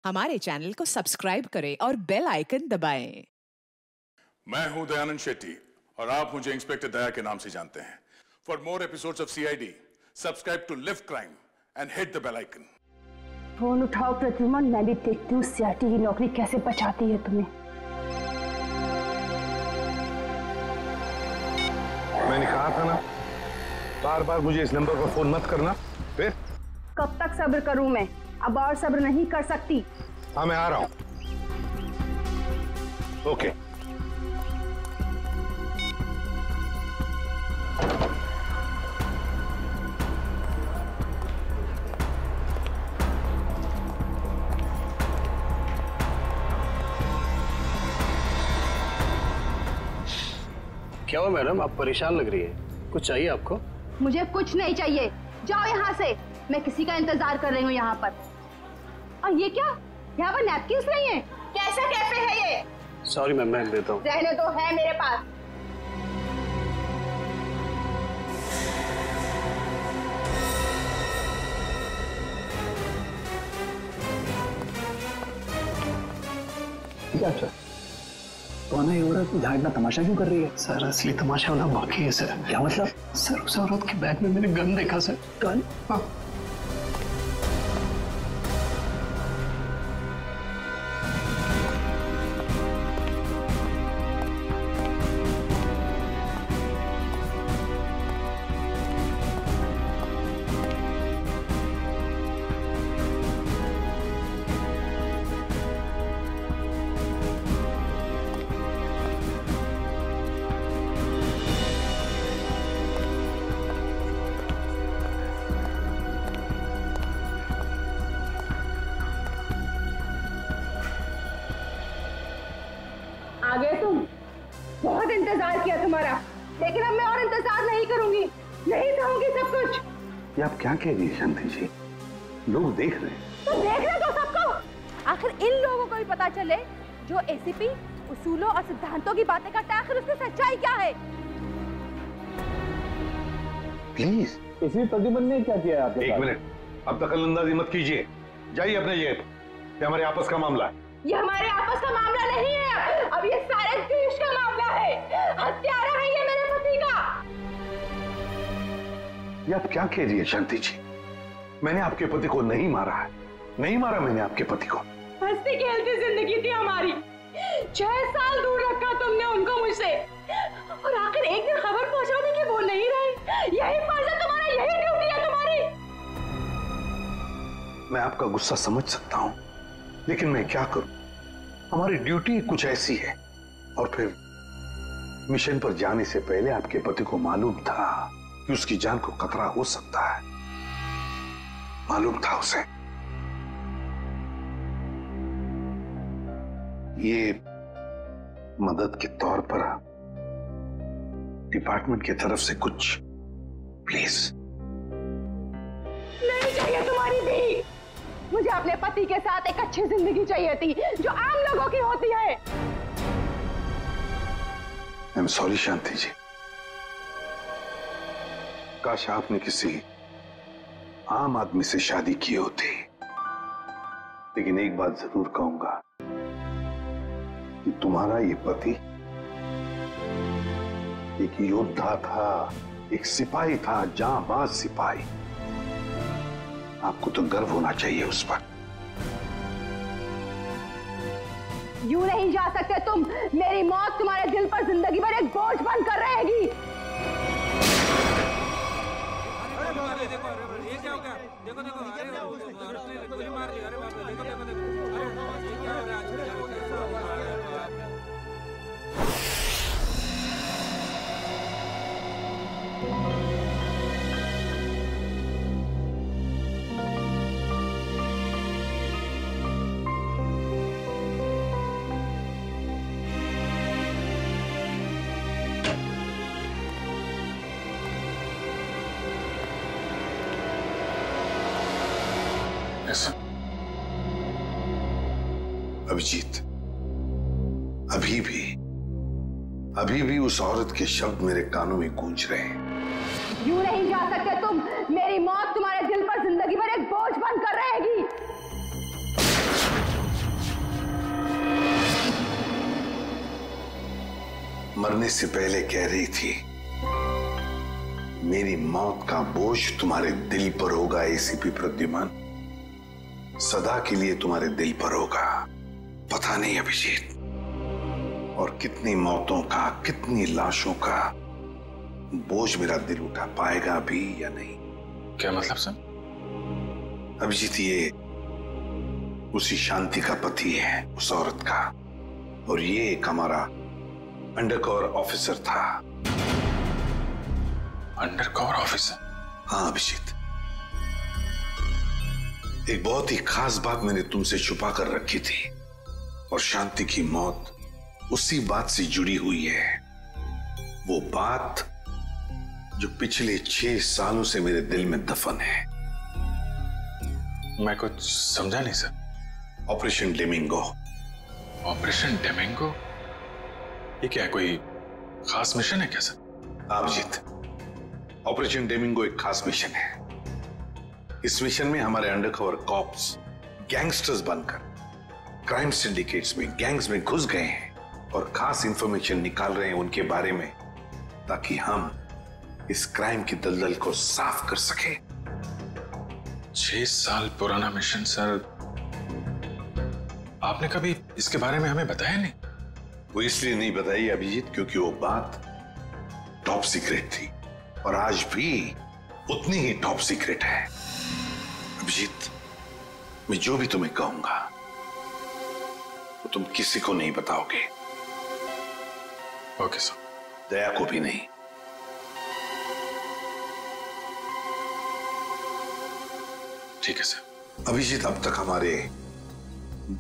हमारे चैनल को सब्सक्राइब करें और बेल आइकन दबाएं। मैं हूं दयानंद शेट्टी और आप मुझे इंस्पेक्टर दया के नाम से जानते हैं। For more episodes of CID, subscribe to live crime and hit the bell icon. Phone उठाओ प्रद्युमन, मैं भी देखती हूँ CID की नौकरी कैसे बचाती है तुम्हें। मैंने कहा था ना, बार बार मुझे इस नंबर पर फोन मत करना। फिर कब तक सब्र करूं मैं? अब और सब्र नहीं कर सकती। हाँ, मैं आ रहा हूं। ओके। क्या हुआ मैडम, आप परेशान लग रही है? कुछ चाहिए आपको? मुझे कुछ नहीं चाहिए, जाओ यहाँ से। मैं किसी का इंतजार कर रही हूँ यहाँ पर। और ये क्या, यहाँ पर नैपकिन्स नहीं है? कैसा कैफे है ये? सॉरी मैम, मैं देता हूँ। रहने दो, है मेरे पास। अच्छा, तो ये औरत यहाँ इतना तमाशा क्यों कर रही है? सर असली तमाशा होना बाकी है सर। क्या मतलब? सर उस औरत के बैग में मैंने गन देखा सर। गन? हाँ। आ गए तुम? बहुत इंतजार किया तुम्हारा, लेकिन अब मैं और इंतजार नहीं करूंगी, नहीं सहूंगी सब कुछ। ये आप क्या कह रही है शांति जी? लोग देख रहे हैं। तो देख रहे हो सबको। आखिर इन लोगों को भी पता चले जो ACP उसूलों और सिद्धांतों की बातें करता है, आखिर उसकी सच्चाई क्या है? प्लीज। इसी प्रद्युमन ने क्या किया आपके साथ? 1 मिनट, अब दखलंदाजी मत कीजिए। जाइए अपने जगह पर। ये हमारे आपस का मामला है। ये हमारे आपस का मामला नहीं है, अब ये सारे देश का मामला है। हत्यारा है ये मेरे पति का। ये आप क्या कह रही है शांति जी? मैंने आपके पति को नहीं मारा है, नहीं मारा मैंने आपके पति को। हंसती खेलती जिंदगी थी हमारी, 6 साल दूर रखा तुमने उनको मुझसे, और आखिर एक दिन खबर पहुंचाने की वो नहीं रही। यही फर्ज है तुम्हारा, यही ड्यूटी है तुम्हारी। मैं आपका गुस्सा समझ सकता हूं, लेकिन मैं क्या करूं? हमारी ड्यूटी कुछ ऐसी है। और फिर मिशन पर जाने से पहले आपके पति को मालूम था कि उसकी जान को खतरा हो सकता है। मालूम था उसे। ये मदद के तौर पर डिपार्टमेंट की तरफ से कुछ प्लीज। नहीं चाहिए तुम्हारी भी। मुझे अपने पति के साथ एक अच्छी जिंदगी चाहिए थी, जो आम लोगों की होती है। आई एम सॉरी शांति जी। काश आपने किसी आम आदमी से शादी की होती। लेकिन एक बात जरूर कहूंगा कि तुम्हारा ये पति एक योद्धा था, एक सिपाही था, जांबाज सिपाही। आपको तो गर्व होना चाहिए उस पर। यूं नहीं जा सकते तुम। मेरी मौत तुम्हारे दिल पर जिंदगी भर एक बोझ बनकर रहेगी। ये क्या हो गया? देखो देखो, अरे गोली मार दी। अरे बाप रे, देखो देखो देखो, अरे क्या हो रहा है? अभिजीत, अभी भी उस औरत के शब्द मेरे कानों में गूंज रहे हैं। यूं नहीं जा सकते तुम। मेरी मौत तुम्हारे दिल पर जिंदगी भर एक बोझ बनकर रहेगी। मरने से पहले कह रही थी, मेरी मौत का बोझ तुम्हारे दिल पर होगा एसीपी प्रद्युमन, सदा के लिए तुम्हारे दिल पर होगा। पता नहीं अभिजीत, और कितनी मौतों का, कितनी लाशों का बोझ मेरा दिल उठा पाएगा भी या नहीं। क्या मतलब सर? अभिजीत, ये उसी शांति का पति है, उस औरत का, और ये एक हमारा अंडरकवर ऑफिसर था। Undercover officer? हाँ अभिजीत, एक बहुत ही खास बात मैंने तुमसे छुपा कर रखी थी, और शांति की मौत उसी बात से जुड़ी हुई है। वो बात जो पिछले 6 सालों से मेरे दिल में दफन है। मैं कुछ समझा नहीं सर। ऑपरेशन डेमिंगो। ऑपरेशन डेमिंगो? ये क्या है, कोई खास मिशन है क्या सर? अभिजीत, ऑपरेशन डेमिंगो एक खास मिशन है। इस मिशन में हमारे अंडरकवर कॉप्स गैंगस्टर्स बनकर क्राइम सिंडिकेट्स में, गैंग्स में घुस गए हैं और खास इंफॉर्मेशन निकाल रहे हैं उनके बारे में, ताकि हम इस क्राइम की दलदल को साफ कर सके। 6 साल पुराना मिशन सर। आपने कभी इसके बारे में हमें बताया नहीं? वो इसलिए नहीं बताई अभिजीत, क्योंकि वो बात टॉप सीक्रेट थी, और आज भी उतनी ही टॉप सीक्रेट है। अभिजीत, मैं जो भी तुम्हें कहूंगा वो तुम किसी को नहीं बताओगे। Okay sir. दया को भी नहीं। ठीक है सर। अभिजीत, अब तक हमारे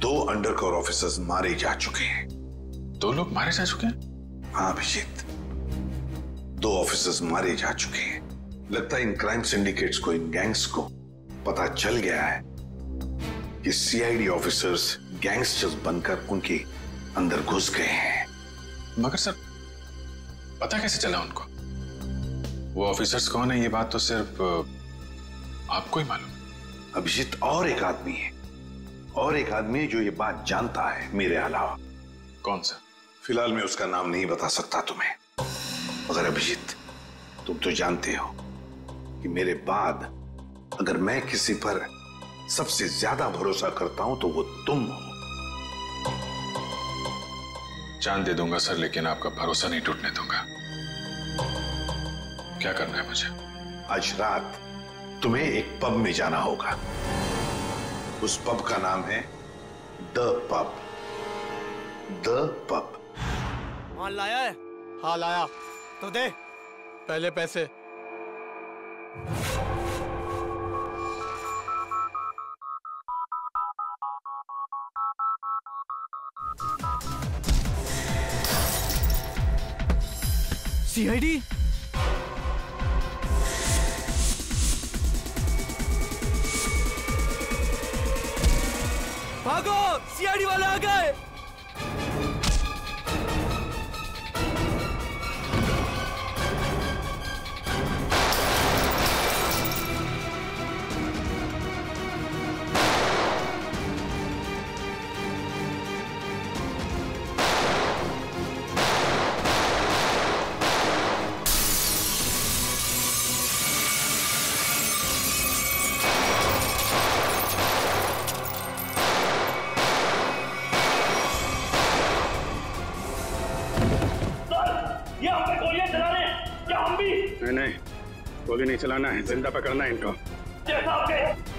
2 अंडरकवर ऑफिसर्स मारे जा चुके हैं। 2 लोग मारे जा चुके हैं? हाँ अभिजीत, 2 ऑफिसर्स मारे जा चुके हैं। लगता है इन क्राइम सिंडिकेट्स को, इन गैंग्स को पता चल गया है कि सीआईडी ऑफिसर्स गैंगस्टर्स बनकर उनके अंदर घुस गए हैं। मगर सर, पता कैसे चला उनको? वो ऑफिसर्स कौन है, ये बात तो सिर्फ आपको ही मालूम है। अभिजीत, और एक आदमी है, और एक आदमी है जो ये बात जानता है मेरे अलावा। कौन सा? फिलहाल मैं उसका नाम नहीं बता सकता तुम्हें, मगर अभिजीत, तुम तो जानते हो कि मेरे बाद अगर मैं किसी पर सबसे ज्यादा भरोसा करता हूं तो वो तुम हो। जान दे दूंगा सर, लेकिन आपका भरोसा नहीं टूटने दूंगा। क्या करना है मुझे? आज रात तुम्हें एक पब में जाना होगा। उस पब का नाम है द पब। The pub. माल लाया है? हाँ लाया। तो दे पहले पैसे। सीआईडी? भागो, सीआईडी वाले आ गए। नहीं, गोली नहीं चलाना है, जिंदा पकड़ना है इनको। जैसा आपके।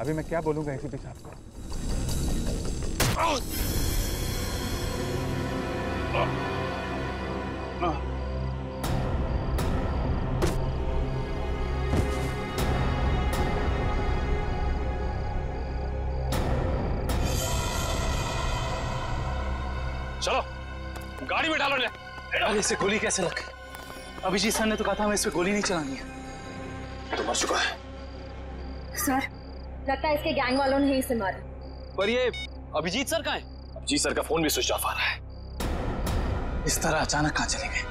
अभी मैं क्या बोलूंगा एसीपी साहब को? चलो गाड़ी में डालो। अरे इसे गोली कैसे लग गई? अभिजीत सर ने तो कहा था हमें इस पे गोली नहीं चलानी है। तो मर चुका है सर, लगता है इसके गैंग वालों ने ही इसे मारा। पर ये अभिजीत सर कहाँ है? अभिजीत सर का फोन भी स्विच ऑफ आ रहा है। इस तरह अचानक कहाँ चले गए?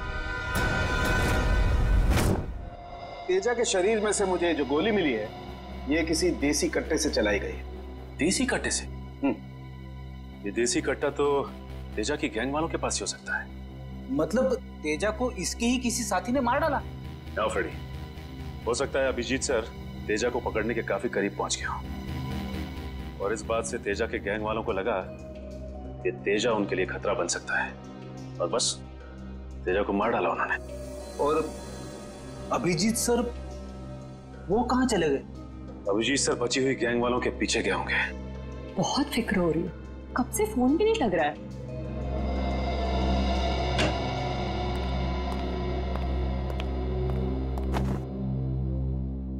तेजा के शरीर में से मुझे जो गोली मिली है, ये किसी देसी कट्टे से चलाई गई है। देसी कट्टे से? ये देसी कट्टा तो तेजा की गैंग वालों के पास ही हो सकता है। मतलब तेजा को इसके ही किसी साथी ने मार डाला? ना फ्रेडी, हो सकता है अभिजीत सर तेजा को पकड़ने के काफी करीब पहुंच गया हो, और इस बात से तेजा के गैंग वालों को लगा कि तेजा उनके लिए खतरा बन सकता है, और बस तेजा को मार डाला उन्होंने। और अभिजीत सर वो कहाँ चले गए? अभिजीत सर बची हुई गैंग वालों के पीछे गए होंगे। बहुत फिक्र हो रही है, कब से फोन भी नहीं लग रहा है।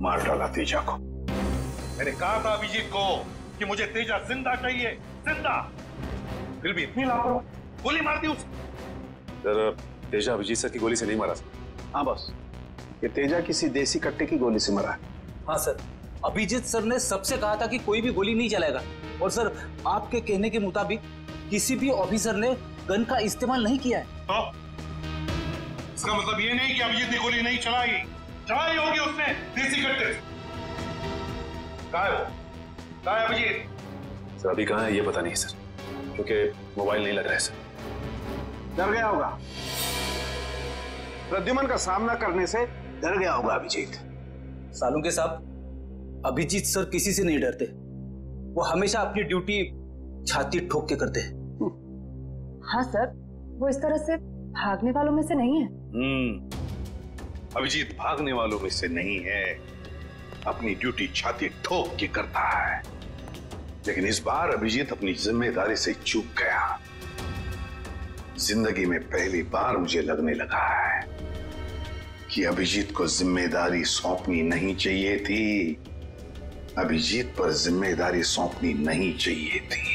मार डाला तेजा को। मैंने कहा था अभिजीत को कि मुझे तेजा जिंदा चाहिए, जिंदा। फिर भी इतनी लापरवाह, गोली मार दी उसे। सर, तेजा अभिजीत सर की गोली से नहीं मारा। हाँ बॉस, ये तेजा किसी देसी कट्टे की गोली से मरा है। हाँ सर, अभिजीत सर ने सबसे कहा था कि कोई भी गोली नहीं चलाएगा, और सर आपके कहने के मुताबिक किसी भी ऑफिसर ने गन का इस्तेमाल नहीं किया है। तो इसका मतलब ये नहीं कि अभिजीत ने गोली नहीं चलाई चलाई होगी उसने देसी कट्टे से। कहाँ है वो? कहाँ है अभिजीत? सर अभी कहाँ है ये पता नहीं सर, क्योंकि मोबाइल नहीं लग रहा है सर। डर गया होगा, प्रद्युमन का सामना करने से डर गया होगा अभिजीत। सालुंके साहब, अभिजीत सर किसी से नहीं डरते, वो हमेशा अपनी ड्यूटी छाती ठोक के करते हैं। हाँ सर, वो इस तरह से भागने वालों में से नहीं है। अभिजीत भागने वालों में से नहीं है, अपनी ड्यूटी छाती ठोक के करता है। लेकिन इस बार अभिजीत अपनी जिम्मेदारी से चूक गया। जिंदगी में पहली बार मुझे लगने लगा है कि अभिजीत को जिम्मेदारी सौंपनी नहीं चाहिए थी। अभिजीत पर जिम्मेदारी सौंपनी नहीं चाहिए थी।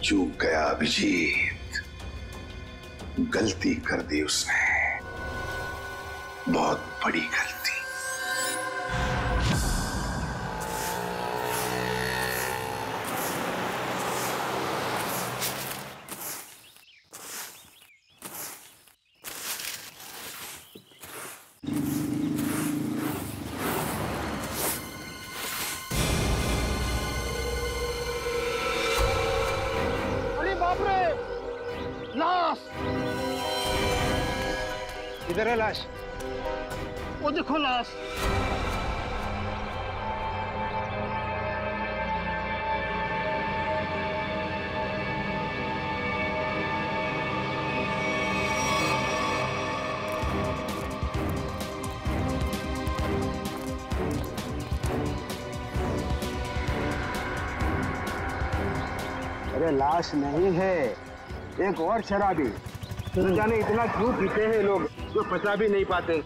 चूक गया अभिजीत, गलती कर दी उसने, बहुत बड़ी गलती। अरे बाप रे, लाश! इधर है लाश, वो देखो लाश। अरे लाश नहीं है, एक और शराबी। न जाने इतना क्यों पीते हैं लोग जो पचा भी नहीं पाते।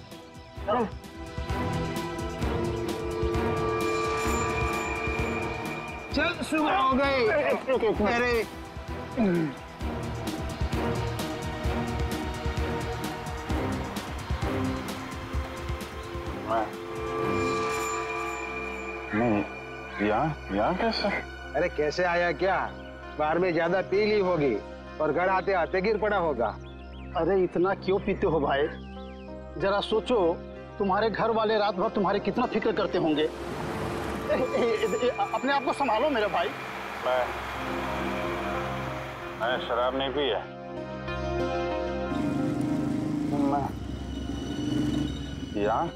चल सुबह हो गई। अरे नहीं, यहाँ कैसे? अरे कैसे आया क्या? बाहर में ज्यादा पी ली होगी और घर आते आते गिर पड़ा होगा। अरे इतना क्यों पीते हो भाई? जरा सोचो, तुम्हारे घर वाले रात भर तुम्हारे कितना फिक्र करते होंगे। अपने आप को संभालो मेरे भाई। मैं शराब नहीं पी है। यहाँ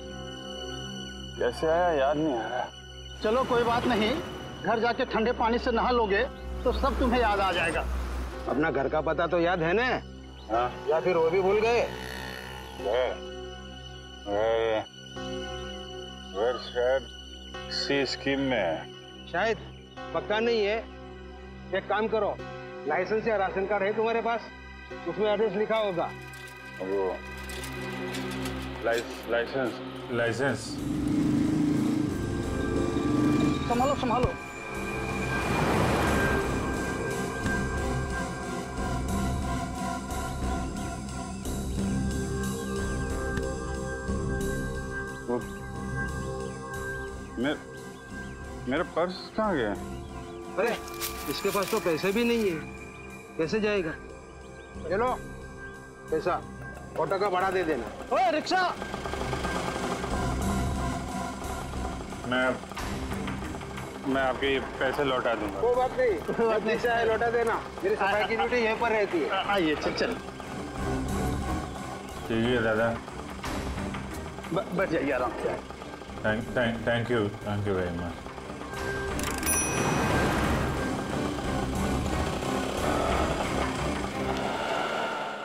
कैसे आया याद नहीं आ रहा। चलो कोई बात नहीं, घर जाके ठंडे पानी से नहा लोगे तो सब तुम्हें याद आ जाएगा। अपना घर का पता तो याद है ना? हाँ। या फिर वो भी भूल गए? सी स्कीम में शायद पक्का नहीं है। एक काम करो, लाइसेंस या राशन कार्ड है तुम्हारे पास? उसमें एड्रेस लिखा होगा। वो लाइसेंस संभालो संभालो। मेरा पर्स कहाँ गया? अरे इसके पास तो पैसे भी नहीं है, कैसे जाएगा? चलो पैसा ऑटो का भाड़ा दे देना। ओए रिक्शा! मैं आपके पैसे लौटा दूंगा। कोई बात नहीं, रिक्शा है लौटा देना। मेरी सफाई की ड्यूटी यहीं पर रहती है। आइए चल चल। ठीक है दादा। बैठ जाइए आराम से। Thank you very much.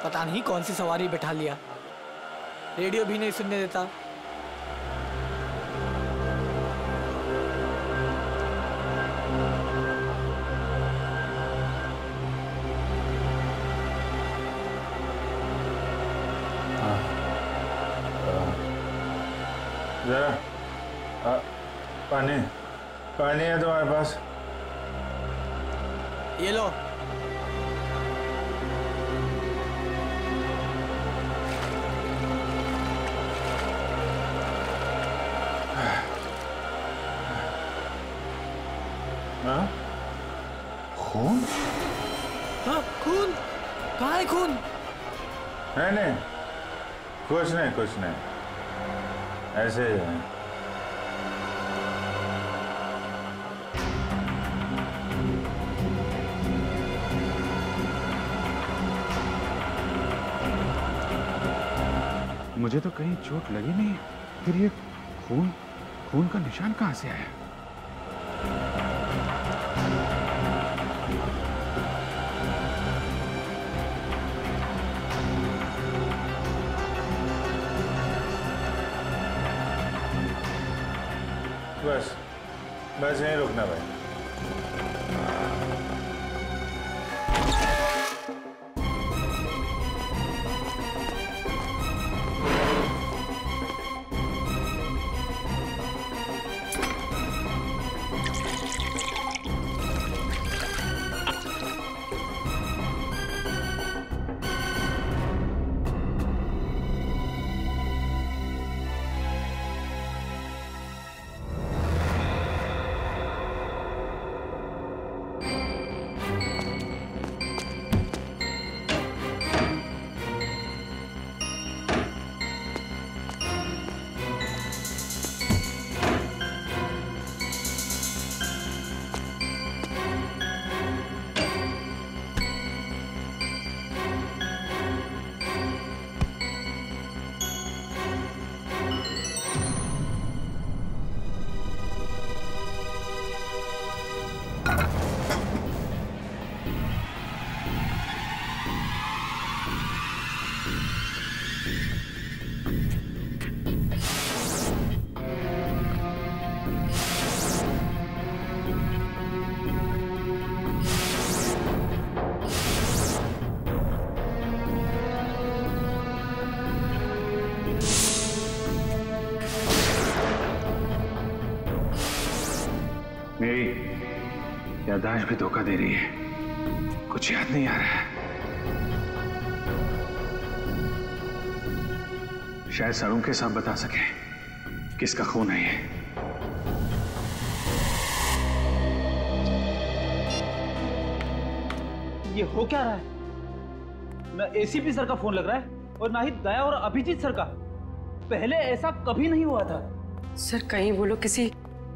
पता नहीं कौन सी सवारी बैठा लिया, रेडियो भी नहीं सुनने देता। जरा पानी है तुम्हारे पास? ये लो। खून? हाँ खून? कहाँ है खून? नहीं कुछ नहीं ऐसे ही है। मुझे तो कहीं चोट लगी नहीं, फिर ये खून का निशान कहाँ से आया? बस यहीं रुकना भाई। मेरी याददाश्त भी धोखा दे रही है, कुछ याद नहीं आ रहा है। शायद सरुण के साथ बता सके किसका खून है ये। ये हो क्या रहा है? ना एसीपी सर का फोन लग रहा है और ना ही दया और अभिजीत सर का। पहले ऐसा कभी नहीं हुआ था। सर कहीं वो लोग किसी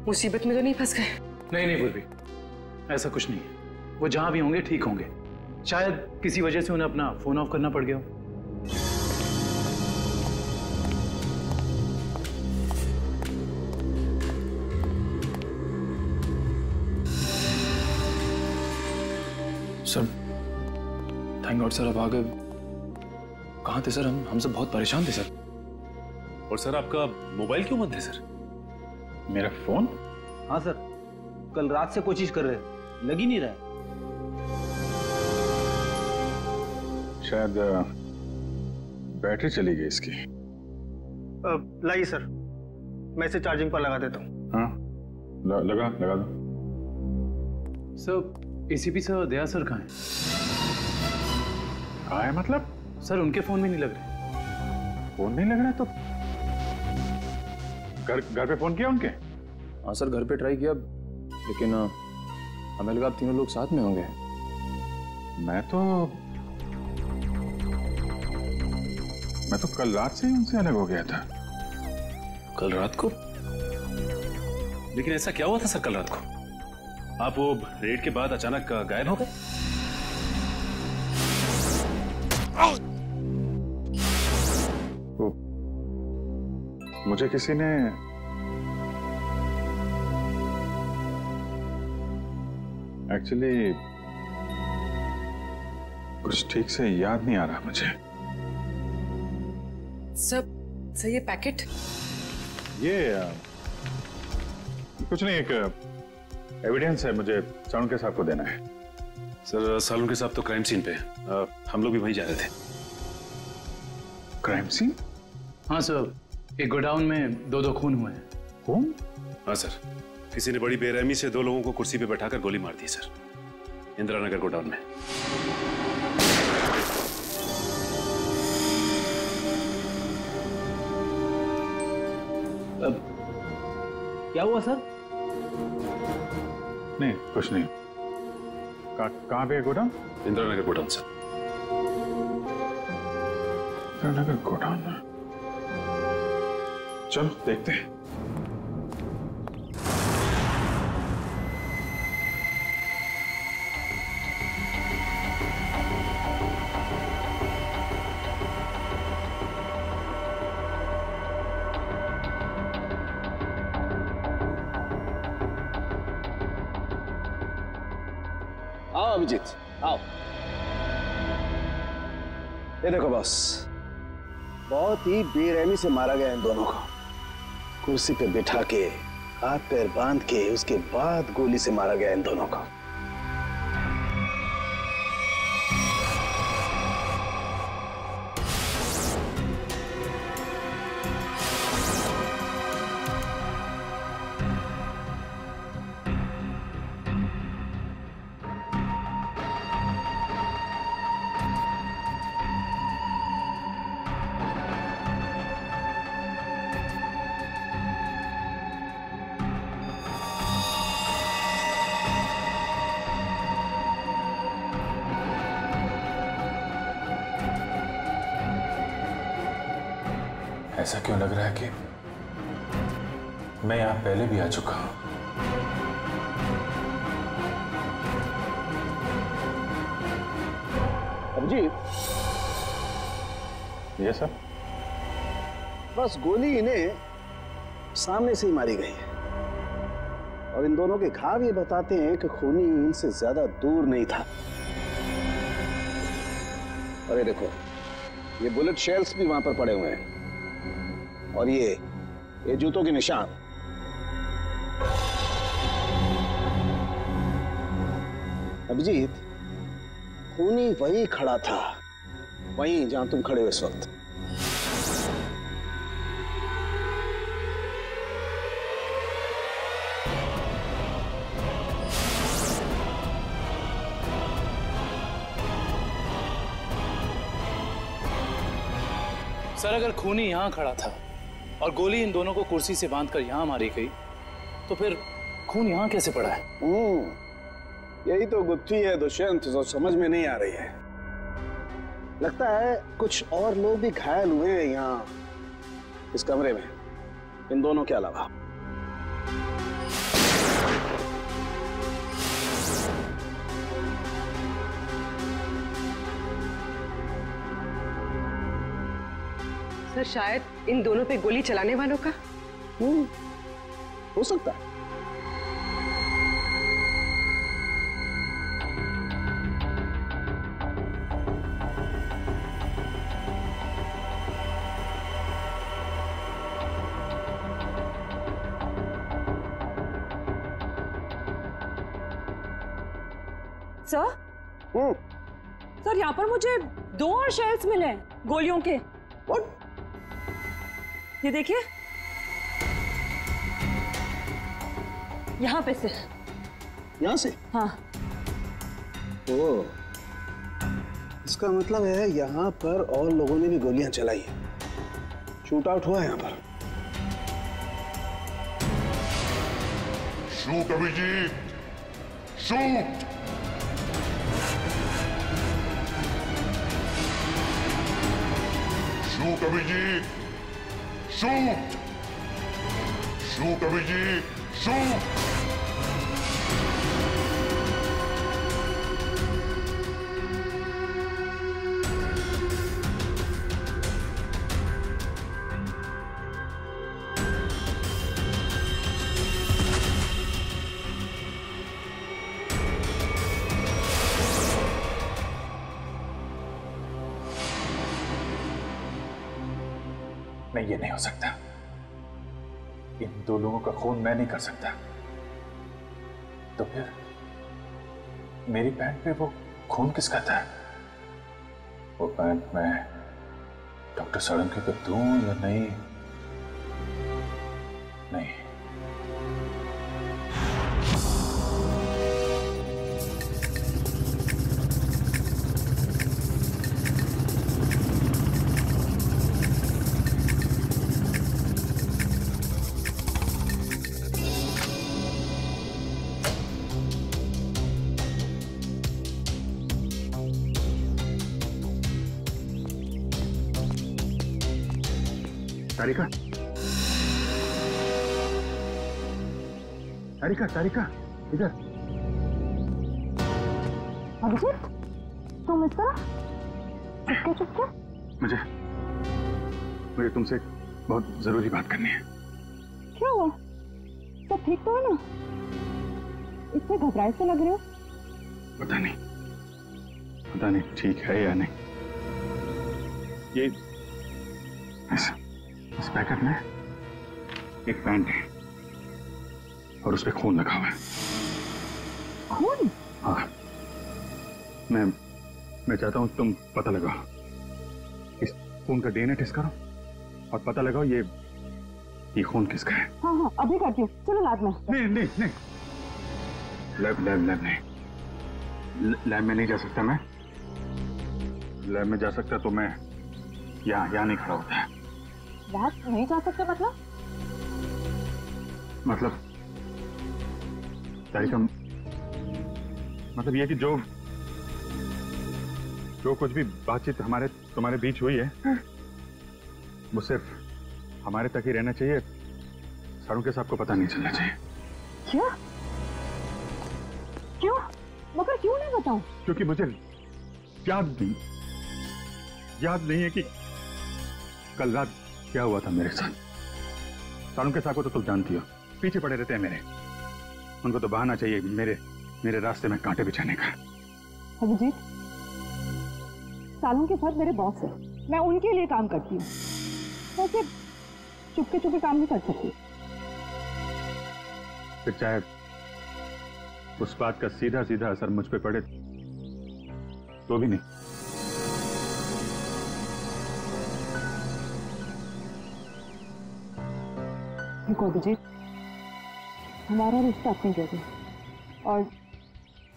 मुसीबत में तो नहीं फंस गए? नहीं पूर्वी, ऐसा कुछ नहीं है। वो जहां भी होंगे ठीक होंगे। शायद किसी वजह से उन्हें अपना फोन ऑफ करना पड़ गया हो। सर थैंक गॉड सर, अब आ गए। कहाँ थे सर? हम सब बहुत परेशान थे सर। और सर आपका मोबाइल क्यों बंद है सर? मेरा फोन हाँ सर, कल रात से कोशिश कर रहे हैं, लग ही नहीं रहा है। शायद बैटरी चली गई इसकी। लाइए सर, मैं इसे चार्जिंग पर लगा देता हूँ। हाँ, लगा दो। सर, एसीपी सर, दया सर कहाँ हैं? कहाँ है मतलब? सर, उनके फोन में नहीं लग रहे। फोन नहीं लग रहा है तो घर पे फोन किया उनके? हाँ सर, घर पे ट्राई किया, लेकिन हमें लगा आप तीनों लोग साथ में होंगे। मैं तो कल रात से ही उनसे अलग हो गया था। कल रात को? लेकिन ऐसा क्या हुआ था सर कल रात को? आप वो रेड के बाद अचानक गायब हो गए? मुझे किसी ने एक्चुअली कुछ ठीक से याद नहीं आ रहा मुझे। सर ये पैकेट? ये कुछ नहीं, एक एविडेंस है, मुझे सालुंके साहब को देना है। सर, सालुंके साहब तो क्राइम सीन पे हैं। हम लोग भी वहीं जा रहे थे। Crime scene? हाँ सर, एक गोडाउन में दो खून हुए हैं। खून? हाँ सर, किसी ने बड़ी बेरहमी से 2 लोगों को कुर्सी पे बैठाकर गोली मार दी सर, इंदिरा नगर गोडाउन में। अब क्या हुआ सर? नहीं, कुछ नहीं। कहाँ पे है godown? Indira Nagar godown sir. Indira Nagar godown में? चलो देखते हैं। आओ अभिजीत, आओ। ये देखो बॉस, बहुत ही बेरहमी से मारा गया इन दोनों को। कुर्सी पे बिठा के, हाथ पैर बांध के, उसके बाद गोली से मारा गया इन दोनों को। ऐसा क्यों लग रहा है कि मैं यहां पहले भी आ चुका हूं? अभिजीत, ये सर, बस गोली इन्हें सामने से ही मारी गई है, और इन दोनों के घाव ये बताते हैं कि खूनी इनसे ज्यादा दूर नहीं था। अरे देखो, ये बुलेट शेल्स भी वहां पर पड़े हुए हैं, और ये जूतों के निशान। अभिजीत, खूनी वहीं खड़ा था, वहीं जहां तुम खड़े हो इस वक्त। सर, अगर खूनी यहाँ खड़ा था और गोली इन दोनों को कुर्सी से बांधकर यहाँ मारी गई, तो फिर खून यहाँ कैसे पड़ा है? यही तो गुत्थी है दुष्यंत, जो समझ में नहीं आ रही है। लगता है कुछ और लोग भी घायल हुए हैं यहाँ इस कमरे में, इन दोनों के अलावा। सर, शायद इन दोनों पे गोली चलाने वालों का हो सकता है। सर सर, यहाँ पर मुझे 2 और शेल्स मिले हैं गोलियों के। ये देखिए, यहाँ पे से। यहाँ से? हाँ। ओ, इसका मतलब है यहाँ पर और लोगों ने भी गोलियां चलाई हैं। शूट आउट हुआ है यहाँ पर। Shoot Abhijeet, shoot. Shoot Abhijeet, shoot. Shoot Abhijeet, shoot. नहीं, ये नहीं हो सकता। इन 2 लोगों का खून मैं नहीं कर सकता। तो फिर मेरी पैंट पे वो खून किसका था? वो पैंट मैं डॉक्टर साळुंखे को दूं या नहीं? नहीं। तारिका, तारिका, तारिका, इधर। अभिजीत, तुम इस तरह चुपके चुपके? मुझे तुमसे बहुत जरूरी बात करनी है। क्या हुआ? सब ठीक तो है ना? इतने घबराए से लग रहे हो। पता नहीं ठीक है या नहीं। ये इस पैकेट में एक पैंट है और उस पे खून लगा हुआ है। खून? हाँ, मैं चाहता हूं तुम पता लगाओ, इस खून का डीएनए टेस्ट करो और पता लगाओ ये खून किसका है। हाँ हाँ, अभी करती हूँ। चलो लैब में। नहीं, लैब नहीं, लैब में नहीं जा सकता मैं। लैब में जा सकता तो मैं यहाँ नहीं खड़ा होता है। लैब नहीं जा सकते मतलब तारिका, मतलब ये कि जो कुछ भी बातचीत तुम्हारे बीच हुई है वो सिर्फ हमारे तक ही रहना चाहिए। साळुंखे साहब को पता नहीं चलना चाहिए। क्यों? मगर क्यों नहीं बताऊं? क्योंकि मुझे याद नहीं है कि कल रात क्या हुआ था मेरे साथ। साळुंखे साहब को तो तुम जानती हो, पीछे पड़े रहते हैं मेरे। उनको तो बहाना चाहिए मेरे रास्ते में कांटे बिछाने का। अभिजीत, साळुंखे साहब मेरे बॉस है, मैं उनके लिए काम करती हूँ। वैसे चुपके चुपके काम नहीं कर सकती। फिर चाहे उस बात का सीधा सीधा असर मुझ पे पड़े तो भी नहीं। देखो अभिजीत, हमारा रिश्ता अपनी जगह और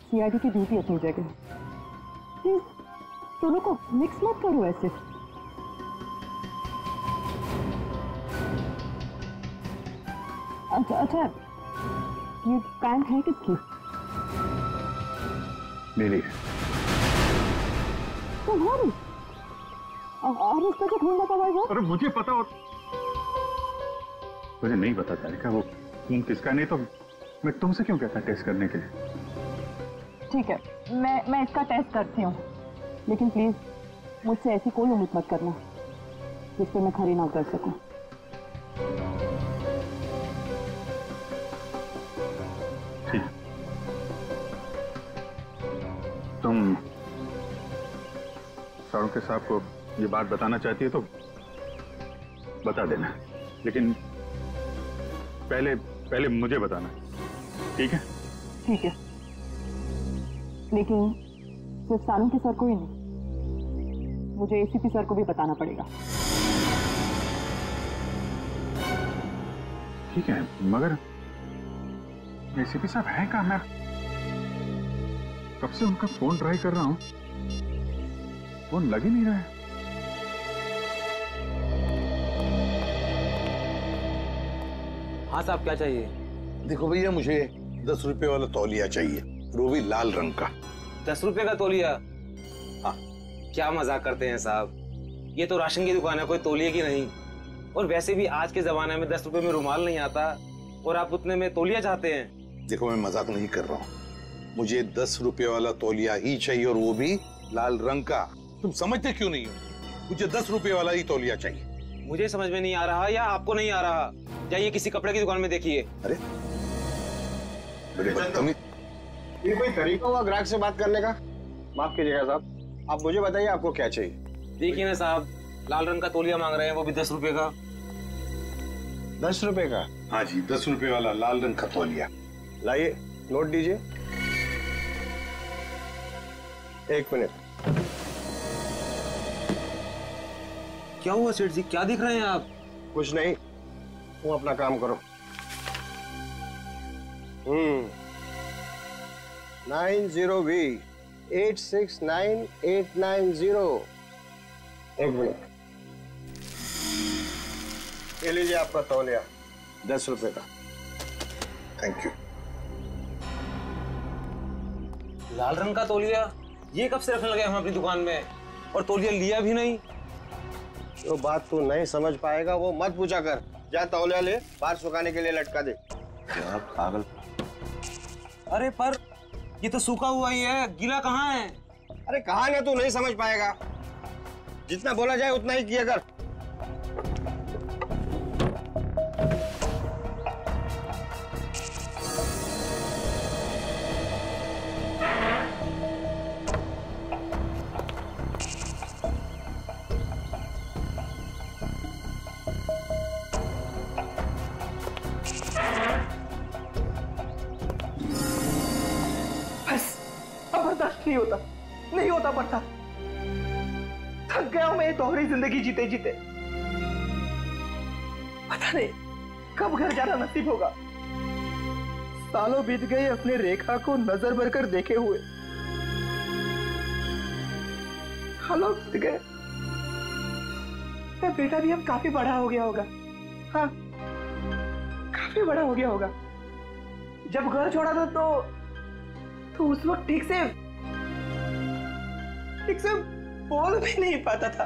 सीआईडी की ड्यूटी अपनी जगह। प्लीज दोनों को मिक्स मत करो ऐसे। अच्छा, ये पैंट है किसकी? मेरी। तुम्हारी? और इस पर जो खून लगा हुआ है वो? अरे मुझे पता हो, मुझे नहीं पता तारिका वो खून किसका। नहीं तो मैं तुमसे क्यों कहता टेस्ट करने के लिए। ठीक है, मैं इसका टेस्ट करती हूँ, लेकिन प्लीज मुझसे ऐसी कोई उम्मीद मत करना जिस पे मैं खरी ना कर सकूं। ठीक, तुम साळुंखे साहब को ये बात बताना चाहती है तो बता देना, लेकिन पहले मुझे बताना, ठीक है? ठीक है। लेकिन सिर्फ सालुंके सर को ही नहीं, मुझे एसीपी सर को भी बताना पड़ेगा। ठीक है, मगर एसीपी साहब है कहाँ? मैं कब से उनका फोन ट्राई कर रहा हूँ, फोन लग ही नहीं रहा है। हाँ साहब, क्या चाहिए? देखो भैया, मुझे 10 रुपए वाला तौलिया चाहिए, वो भी लाल रंग का। 10 रुपए का तौलिया? हाँ। क्या मजाक करते हैं साहब, ये तो राशन की दुकान है, कोई तौलिया की नहीं। और वैसे भी आज के जमाने में 10 रुपए में रुमाल नहीं आता, और आप उतने में तौलिया चाहते हैं? देखो, मैं मजाक नहीं कर रहा हूँ, मुझे 10 रुपए वाला तौलिया ही चाहिए, और वो भी लाल रंग का। तुम समझते क्यों नहीं हो? मुझे 10 रुपए वाला ही तौलिया चाहिए। मुझे समझ में नहीं आ रहा या आपको नहीं आ रहा? जाइए किसी कपड़े की दुकान में देखिए। अरे बड़े बदतमीज। ये कोई तरीका हुआ ग्राहक से बात करने का? माफ कीजिएगा साहब, आप मुझे बताइए आपको क्या चाहिए। देखिए ना साहब, लाल रंग का तौलिया मांग रहे हैं, वो भी 10 रुपए का। 10 रुपए का? हाँ जी, 10 रुपए वाला लाल रंग का तौलिया। लाइए, नोट दीजिए। 1 मिनट। क्या हुआ सेठ जी, क्या देख रहे हैं आप? कुछ नहीं, तुम अपना काम करो। 90V 869890। 1 मिनट। ये लीजिए आपका तौलिया, 10 रुपए का। Thank you. लाल रंग का तौलिया? ये कब से रखने लगे हम अपनी दुकान में, और तौलिया लिया भी नहीं? जो बात तू नहीं समझ पाएगा वो मत पूछा कर। जा तौलिया ले, बाहर सुखाने के लिए लटका दे। क्या पागल। अरे पर ये तो सूखा हुआ ही है, गीला कहाँ है? अरे कहाँ ना, तू नहीं समझ पाएगा। जितना बोला जाए उतना ही किया कर। नहीं होता पड़ता। थक गया हूं मैं ये दोहरी जिंदगी जीते जीते। पता नहीं कब घर जाना नसीब होगा। सालों बीत गए अपने रेखा को नजर भर कर देखे हुए। सालों बीत गए, मेरा बेटा भी अब काफी बड़ा हो गया होगा। हाँ, काफी बड़ा हो गया होगा। जब घर छोड़ा था तो उस वक्त ठीक से बोल भी नहीं पाता था।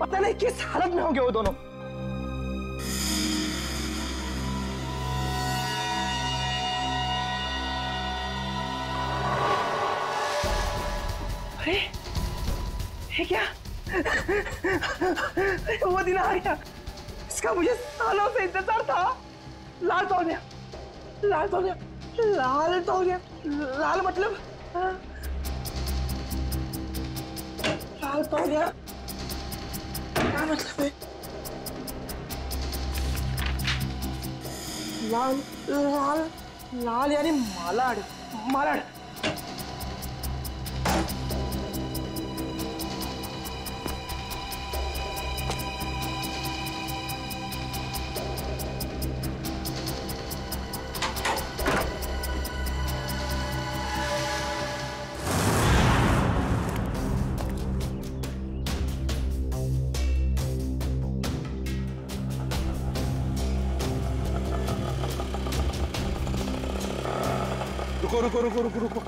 पता नहीं किस हालत में होंगे वो दोनों। अरे ये क्या? वो दिन आ गया, इसका मुझे सालों से इंतजार था। लाल तौलिया, लाल तौलिया, लाल तौलिया। लाल मतलब लाल तौलिया क्या मतलब है? लाल लाल लाल यानी मालाड, मालाड। रुको रुको रुको रुको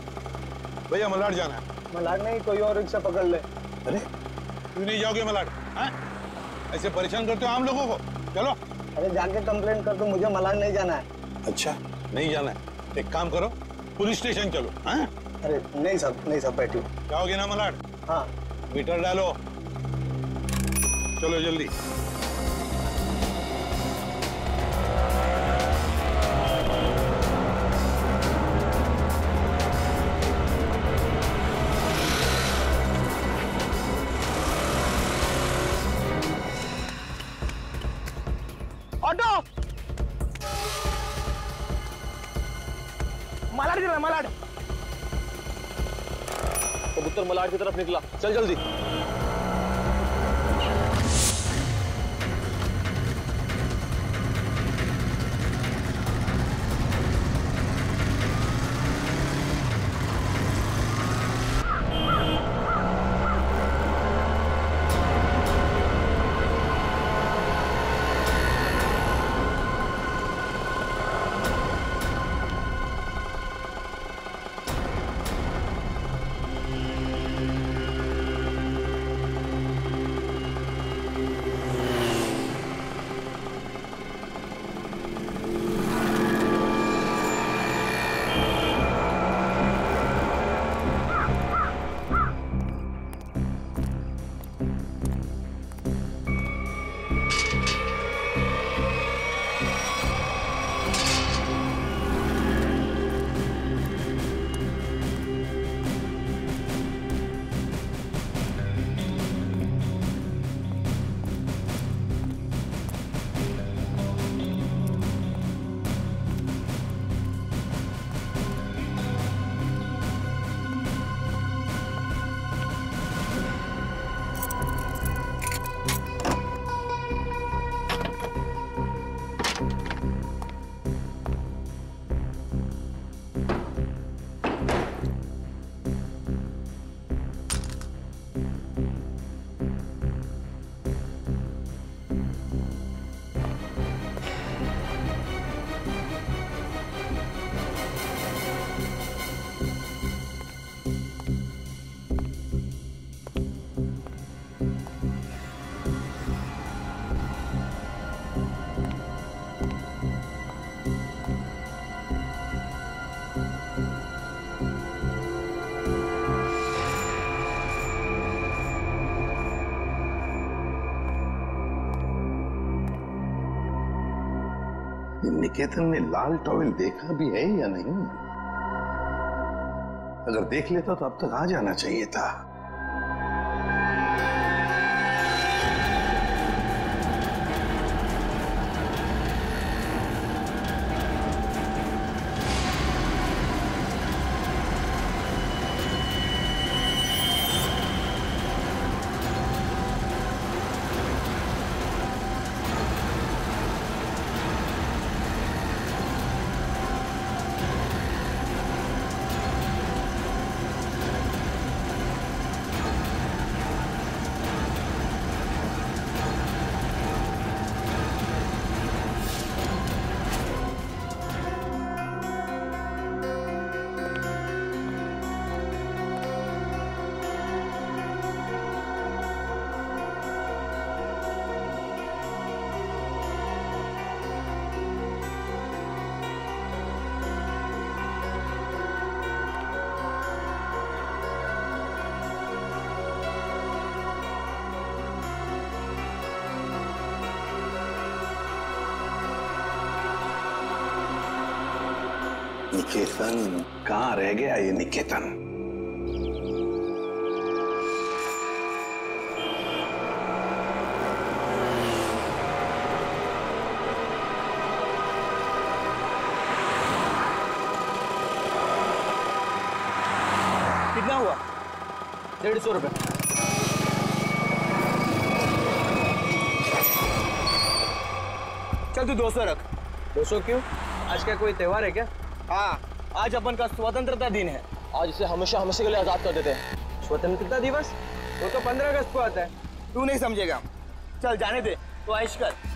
भैया, मलाड जाना है। मलाड नहीं, कोई और रिक्शा पकड़ ले। अरे क्यों नहीं जाओगे मलाड? ऐसे परेशान करते हो आम लोगों को। चलो। अरे जाके कंप्लेंट कर दो, मुझे मलाड नहीं जाना है। अच्छा नहीं जाना है, एक काम करो, पुलिस स्टेशन चलो। अरे नहीं सब बैठिए। जाओगे ना मलाड? हाँ। मीटर डालो, चलो जल्दी। कबूतर मलाड की तरफ निकला, चल जल्दी। निकेतन ने लाल टॉवेल देखा भी है या नहीं? अगर देख लेता तो अब तक आ जाना चाहिए था। निकेतन कहाँ रह गया ये निकेतन? कितना हुआ? 150 रुपए। चल तू 200 रख। 200 क्यों? आज का कोई त्योहार है क्या? हाँ, आज अपन का स्वतंत्रता दिन है। आज इसे हमेशा हमेशा के लिए आजाद कर देते हैं। स्वतंत्रता दिवस वो तो 15 अगस्त को आता है, तू नहीं समझेगा। चल जाने दे, तो ऐश कर।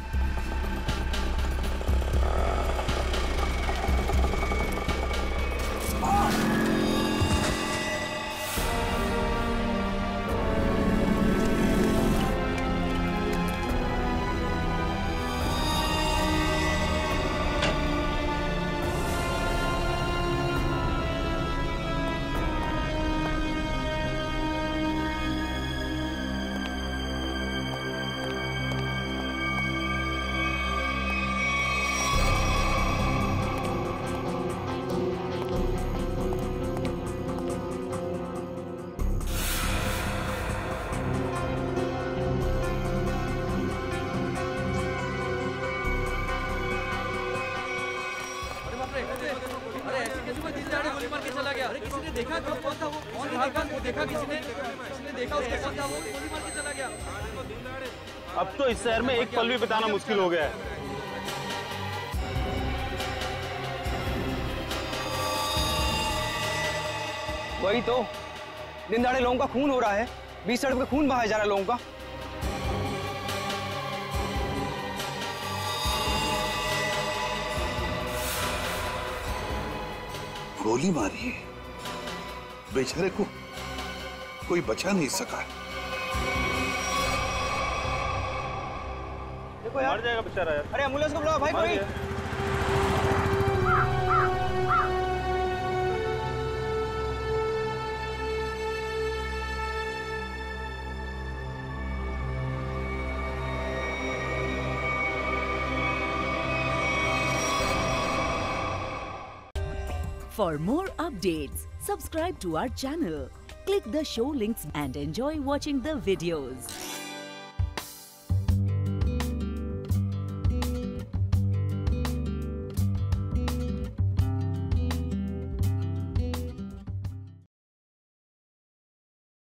किसी ने देखा तो कौन था वो देखा किसी ने देखा उसको कौन था वो गोली मार के चला गया। अब तो इस शहर में एक पल भी बिताना मुश्किल हो गया है। वही तो, दिन दहाड़े लोगों का खून हो रहा है, बीच सड़क पे खून बहाया जा रहा है लोगों का। गोली मारी है, बेचारे को कोई बचा नहीं सका। देखो यार, मर जाएगा बेचारा यार। अरे एम्बुलेंस को बुलाओ भाई कोई। For more updates, subscribe to our channel, click the show links and enjoy watching the videos.